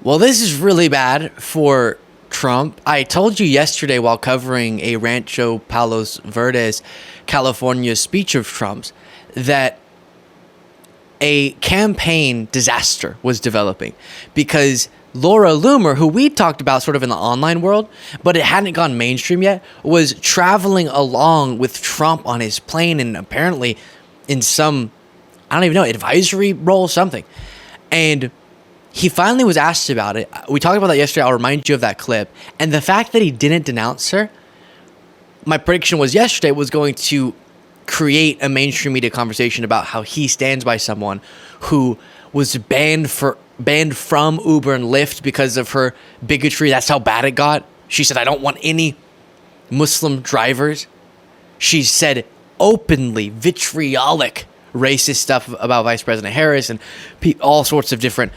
Well, this is really bad for Trump. I told you yesterday while covering a Rancho Palos Verdes, California speech of Trump's that a campaign disaster was developing because Laura Loomer, who we talked about sort of in the online world, but it hadn't gone mainstream yet, was traveling along with Trump on his plane and apparently in some, I don't even know, advisory role, something. And he finally was asked about it. We talked about that yesterday. I'll remind you of that clip. And the fact that he didn't denounce her, my prediction was yesterday was going to create a mainstream media conversation about how he stands by someone who was banned from Uber and Lyft because of her bigotry. That's how bad it got. She said, I don't want any Muslim drivers. She said openly vitriolic racist stuff about Vice President Harris and all sorts of different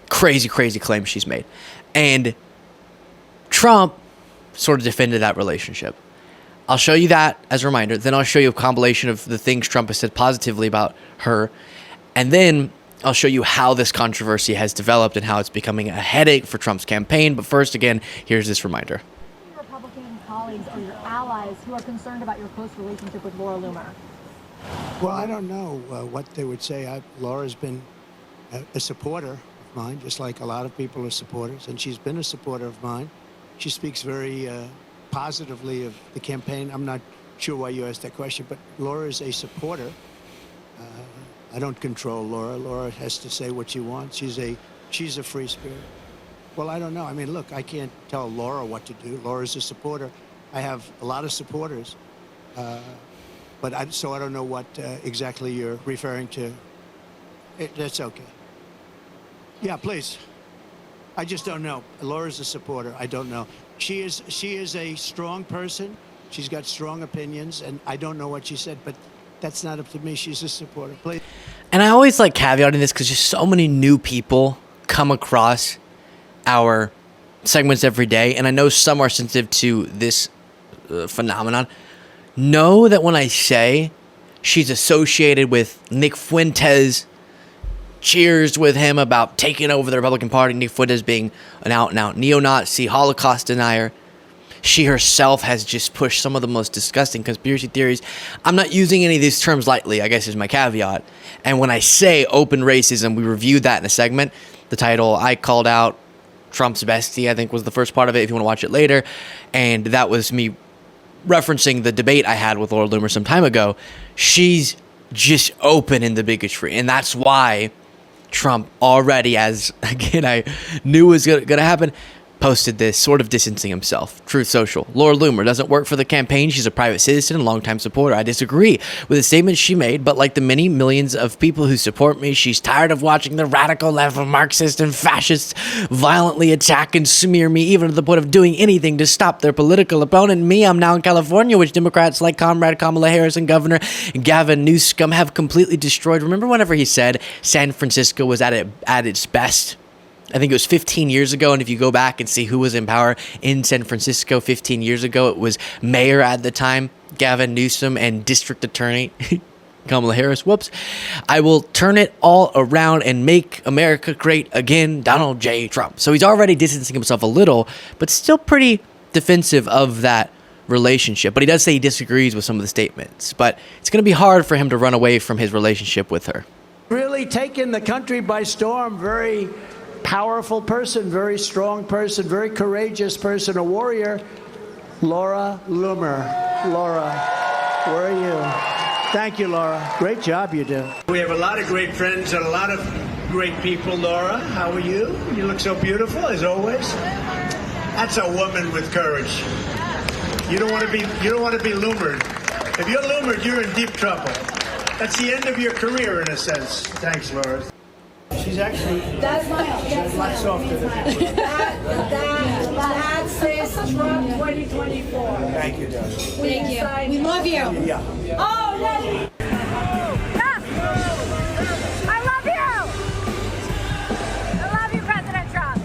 crazy claims she's made. And Trump sort of defended that relationship. I'll show you that as a reminder. Then I'll show you a compilation of the things Trump has said positively about her. And then I'll show you how this controversy has developed and how it's becoming a headache for Trump's campaign. But first, again, here's this reminder. Your Republican colleagues or your allies who are concerned about your close relationship with Laura Loomer? Well, I don't know what they would say. Laura's been a supporter of mine, just like a lot of people are supporters, and she's been a supporter of mine. She speaks very positively of the campaign. I'm not sure why you asked that question, but Laura is a supporter. I don't control Laura. Laura has to say what she wants. She's a free spirit. Well, I don't know. I mean, look, I can't tell Laura what to do. Laura's a supporter. I have a lot of supporters, so I don't know what exactly you're referring to. That's okay. Yeah, please. I just don't know. Laura's a supporter. I don't know. She is a strong person. She's got strong opinions, and I don't know what she said, but that's not up to me. She's a supporter. Please. And I always like caveating this because just so many new people come across our segments every day, and I know some are sensitive to this phenomenon. Know that when I say she's associated with Nick Fuentes, cheers with him about taking over the Republican Party, Nick Fuentes being an out-and-out neo-Nazi, Holocaust denier. She herself has just pushed some of the most disgusting conspiracy theories. I'm not using any of these terms lightly, I guess is my caveat. And when I say open racism, we reviewed that in a segment. The title I called out, Trump's bestie, I think was the first part of it, if you want to watch it later. And that was me referencing the debate I had with Laura Loomer some time ago. She's just open in the bigotry. And that's why Trump already, as again I knew was going to happen, posted this, sort of distancing himself. Truth Social. Laura Loomer doesn't work for the campaign. She's a private citizen and longtime supporter. I disagree with the statements she made, but like the many millions of people who support me, she's tired of watching the radical left of Marxists and fascists violently attack and smear me, even to the point of doing anything to stop their political opponent. Me, I'm now in California, which Democrats like Comrade Kamala Harris and Governor Gavin Newsom have completely destroyed. Remember whenever he said San Francisco was at its best? I think it was 15 years ago, and if you go back and see who was in power in San Francisco 15 years ago, it was mayor at the time, Gavin Newsom, and district attorney, Kamala Harris. Whoops. I will turn it all around and make America great again, Donald J. Trump. So he's already distancing himself a little, but still pretty defensive of that relationship. But he does say he disagrees with some of the statements. But it's going to be hard for him to run away from his relationship with her. Really taken the country by storm. Very powerful person, very strong person, very courageous person, a warrior. Laura Loomer. Laura, where are you? Thank you, Laura. Great job you do. We have a lot of great friends and a lot of great people. Laura, how are you? You look so beautiful, as always. That's a woman with courage. You don't want to be Loomered. If you're Loomered, you're in deep trouble. That's the end of your career, in a sense. Thanks, Laura. She's actually That's my a lot softer than me. that says Trump 2024. Thank you, darling. Thank you. We love you. Yeah. Oh, yeah. I love you! I love you, President Trump.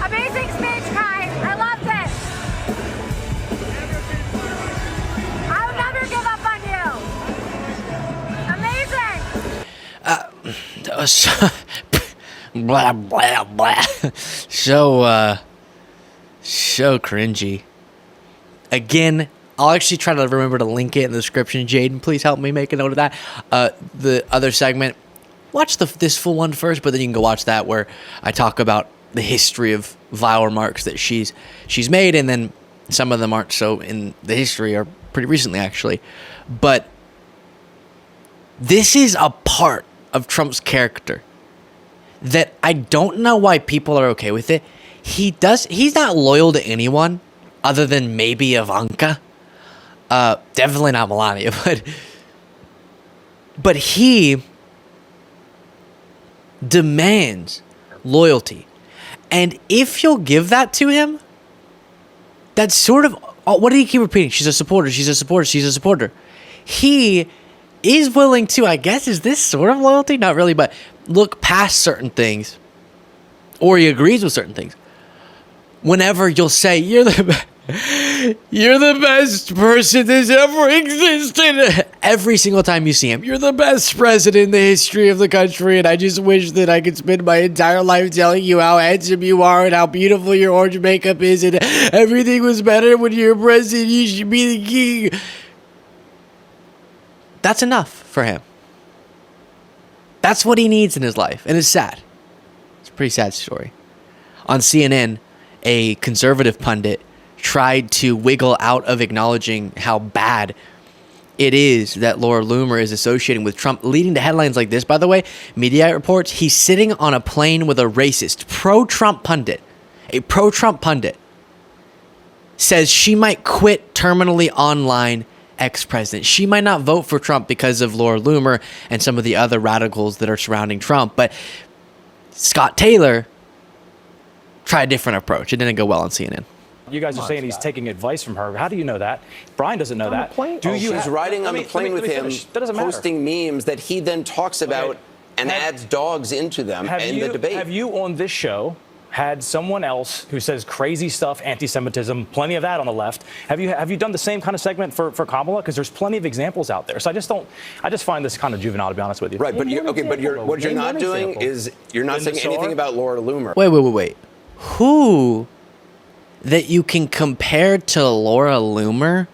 Amazing speech, Kai. I loved it. I will never give up on you. Amazing. blah blah blah. So cringy. Again, I'll actually try to remember to link it in the description. Jaden, please help me make a note of that. The other segment, watch this full one first, but then you can go watch that where I talk about the history of vile remarks that she's made, and then some of them aren't so in the history, are pretty recently actually. But this is a part of Trump's character that I don't know why people are okay with it. He's not loyal to anyone other than maybe Ivanka. Definitely not Melania, but he demands loyalty. And if you'll give that to him, that's sort of, what did he keep repeating? She's a supporter, she's a supporter, she's a supporter. He is willing to, I guess, is this sort of loyalty? Not really, but look past certain things, or he agrees with certain things. Whenever you'll say, you're the best person that's ever existed. Every single time you see him, you're the best president in the history of the country, and I just wish that I could spend my entire life telling you how handsome you are and how beautiful your orange makeup is, and everything was better when you were president. You should be the king. That's enough for him. That's what he needs in his life, and it's sad. It's a pretty sad story. On CNN, a conservative pundit tried to wiggle out of acknowledging how bad it is that Laura Loomer is associating with Trump, leading to headlines like this, by the way. Media reports he's sitting on a plane with a racist, pro-Trump pundit. A pro-Trump pundit says she might quit terminally online ex-president. She might not vote for Trump because of Laura Loomer and some of the other radicals that are surrounding Trump, but Scott Taylor tried a different approach. It didn't go well on CNN. You guys are saying he's taking advice from her. How do you know that? Brian doesn't know that. She's riding on the plane with him, posting memes that he then talks about and adds dogs into them in the debate. Have you on this show had someone else who says crazy stuff, anti-Semitism, plenty of that on the left? Have you done the same kind of segment for Kamala? Because there's plenty of examples out there. So I just find this kind of juvenile, to be honest with you. Right, but what you're not doing is you're not saying anything about Laura Loomer. Wait. Who that you can compare to Laura Loomer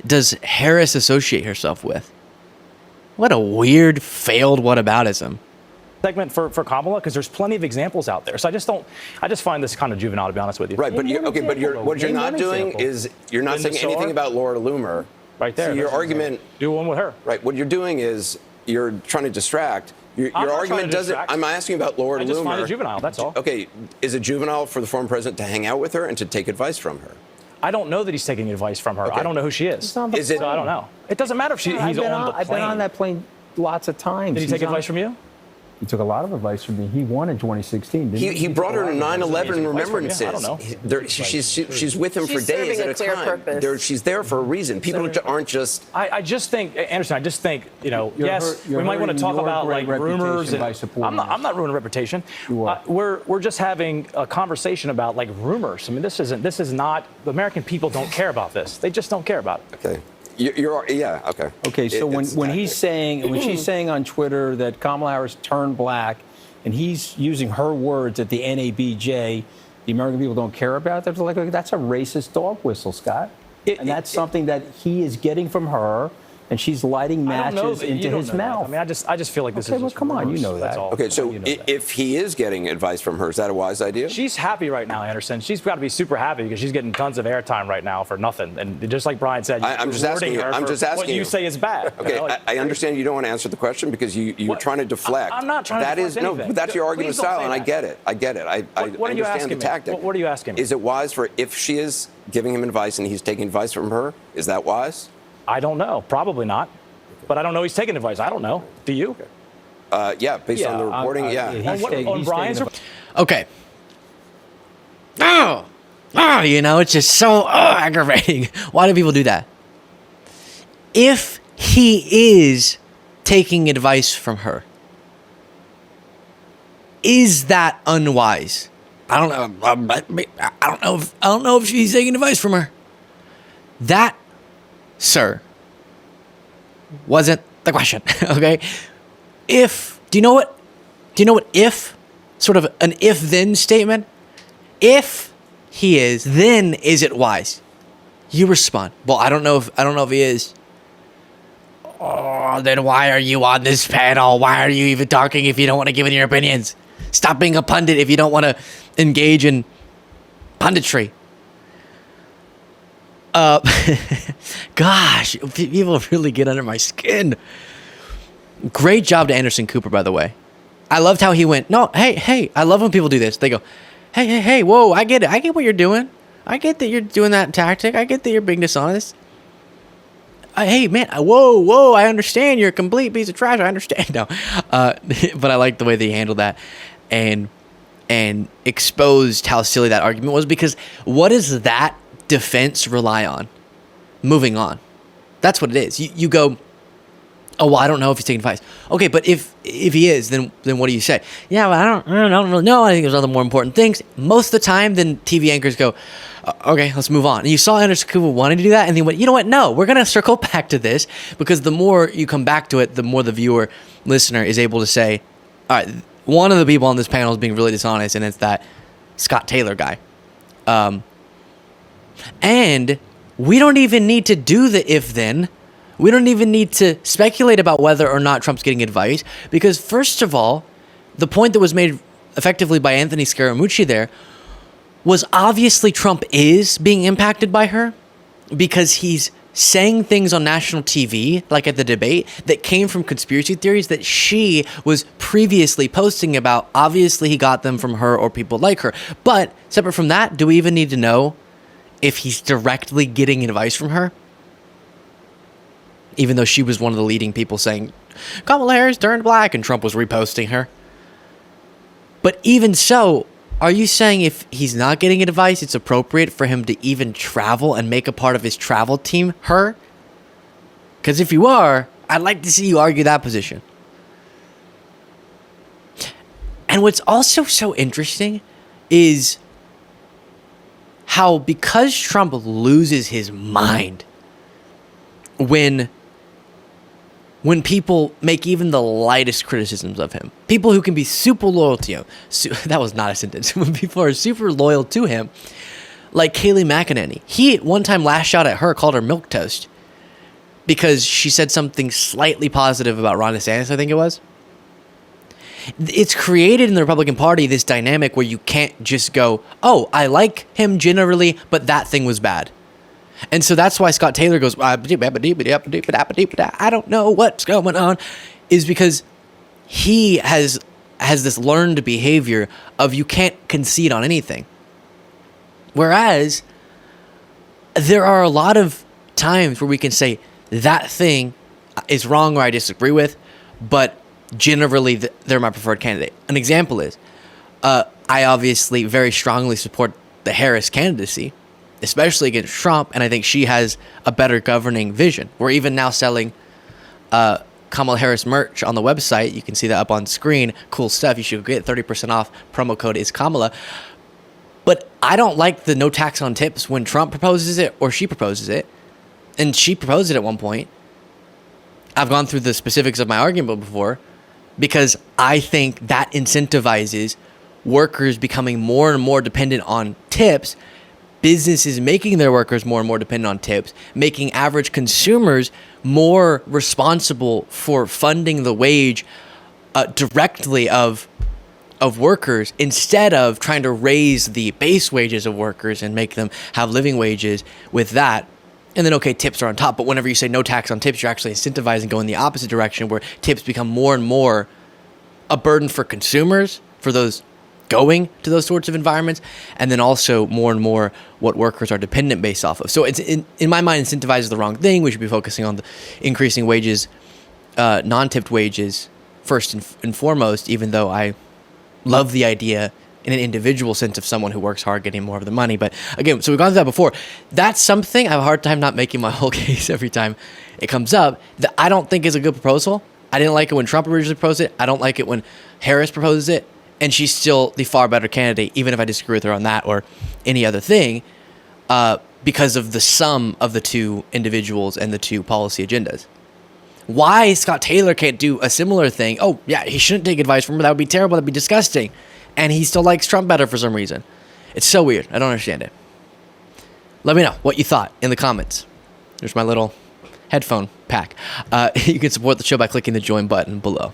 does Harris associate herself with? What a weird, failed whataboutism. Segment for Kamala, because there's plenty of examples out there. So I just find this kind of juvenile, to be honest with you. Right, but what you're not doing is you're not saying anything about Laura Loomer. Right there. So your argument. Do one with her. Right. What you're doing is you're trying to distract. Your argument doesn't. I'm asking about Laura Loomer. I just find it juvenile. That's all. Okay. Is it juvenile for the former president to hang out with her and to take advice from her? I don't know that he's taking advice from her. Okay. I don't know who she is. Is it? So I don't know. It doesn't matter if he's on the plane. I've been on that plane lots of times. Did he take advice from you? He took a lot of advice from me. He won in 2016, didn't he? He brought her to 9/11 remembrances. I don't know. She's with him for days at a time. She's there for a reason. People aren't just. I just think, Anderson. I just think yes, we might want to talk about like rumors. I'm not ruining reputation. You are. We're just having a conversation about like rumors. I mean, this is not. The American people don't care about this. They just don't care about it. Okay. Okay. Okay, so when she's saying on Twitter that Kamala Harris turned black, and he's using her words at the NABJ, the American people don't care about that. Like that's a racist dog whistle, Scott, and that's something that he is getting from her. And she's lighting matches into his mouth. I mean, I just feel like this is. Well, come on, you know that. Okay, so if he is getting advice from her, is that a wise idea? She's happy right now, Anderson. She's got to be super happy because she's getting tons of airtime right now for nothing. And just like Brian said, I'm just asking you. What you say is bad. Okay, I understand you don't want to answer the question because you're trying to deflect. I'm not trying to deflect anything. But that's your argument style, and I get it. I understand the tactic. What are you asking me? Is it wise for if she is giving him advice and he's taking advice from her? Is that wise? I don't know. Probably not. But I don't know he's taking advice. I don't know. Do you? Yeah, based on the reporting, On Brian's Okay. It's just so aggravating. Why do people do that? If he is taking advice from her, is that unwise? I don't know if she's taking advice from her. That, sir, wasn't the question, okay? Do you know what if, sort of an if-then statement? If he is, then is it wise? You respond, well, I don't know if he is. Oh, then why are you on this panel? Why are you even talking if you don't want to give any your opinions? Stop being a pundit if you don't want to engage in punditry. Gosh, people really get under my skin. Great job to Anderson Cooper, by the way. I loved how he went, no, hey, I love when people do this. They go, hey, whoa, I get it. I get what you're doing. I get that you're doing that tactic. I get that you're being dishonest. Hey, man, whoa, I understand. You're a complete piece of trash. I understand now. But I like the way they handled that and exposed how silly that argument was, because what does that defense rely on? Moving on. That's what it is. You go, oh, well, I don't know if he's taking advice. Okay, but if he is, then what do you say? Yeah, well, I don't really know. I think there's other more important things. Most of the time, then TV anchors go, okay, let's move on. And you saw Anderson Cooper wanting to do that, and he went, you know what? No, we're going to circle back to this, because the more you come back to it, the more the viewer, listener is able to say, all right, one of the people on this panel is being really dishonest, and it's that Scott Taylor guy. And we don't even need to do the if-then. We don't even need to speculate about whether or not Trump's getting advice, because first of all, the point that was made effectively by Anthony Scaramucci there was obviously Trump is being impacted by her, because he's saying things on national TV, like at the debate, that came from conspiracy theories that she was previously posting about. Obviously, he got them from her or people like her. But separate from that, do we even need to know if he's directly getting advice from her? Even though she was one of the leading people saying, Kamala Harris turned black, and Trump was reposting her. But even so, are you saying if he's not getting advice, it's appropriate for him to even travel and make a part of his travel team her? Because if you are, I'd like to see you argue that position. And what's also so interesting is how, because Trump loses his mind when people make even the lightest criticisms of him, people who can be super loyal to him, that was not a sentence, when people are super loyal to him, like Kayleigh McEnany. He at one time lashed out at her, called her milquetoast, because she said something slightly positive about Ron DeSantis, I think it was. It's created in the Republican Party this dynamic where you can't just go, oh, I like him generally, but that thing was bad. And so that's why Scott Taylor goes, I don't know what's going on, is because he has this learned behavior of you can't concede on anything. Whereas there are a lot of times where we can say that thing is wrong or I disagree with, but generally they're my preferred candidate. An example is, I obviously very strongly support the Harris candidacy, especially against Trump, and I think she has a better governing vision. We're even now selling Kamala Harris merch on the website. You can see that up on screen. Cool stuff. You should get 30% off. Promo code is Kamala. But I don't like the no tax on tips when Trump proposes it or she proposes it. And she proposed it at one point. I've gone through the specifics of my argument before, because I think that incentivizes workers becoming more and more dependent on tips, businesses making their workers more and more dependent on tips, making average consumers more responsible for funding the wage directly of workers, instead of trying to raise the base wages of workers and make them have living wages with that. And then, okay, tips are on top. But whenever you say no tax on tips, you're actually incentivizing going the opposite direction, where tips become more and more a burden for consumers, for those going to those sorts of environments, and then also more and more what workers are dependent based off of. So it's in my mind, incentivizes the wrong thing. We should be focusing on the increasing wages, non-tipped wages first and foremost, even though I love the idea in an individual sense of someone who works hard getting more of the money. But again, so we've gone through that before. That's something I have a hard time not making my whole case every time it comes up, that I don't think is a good proposal. I didn't like it when Trump originally proposed it. I don't like it when Harris proposes it. And she's still the far better candidate, even if I disagree with her on that or any other thing, because of the sum of the two individuals and the two policy agendas. Why Scott Taylor can't do a similar thing? Oh, yeah, he shouldn't take advice from her. That would be terrible. That'd be disgusting. And he still likes Trump better for some reason. It's so weird. I don't understand it. Let me know what you thought in the comments. There's my little headphone pack. You can support the show by clicking the join button below.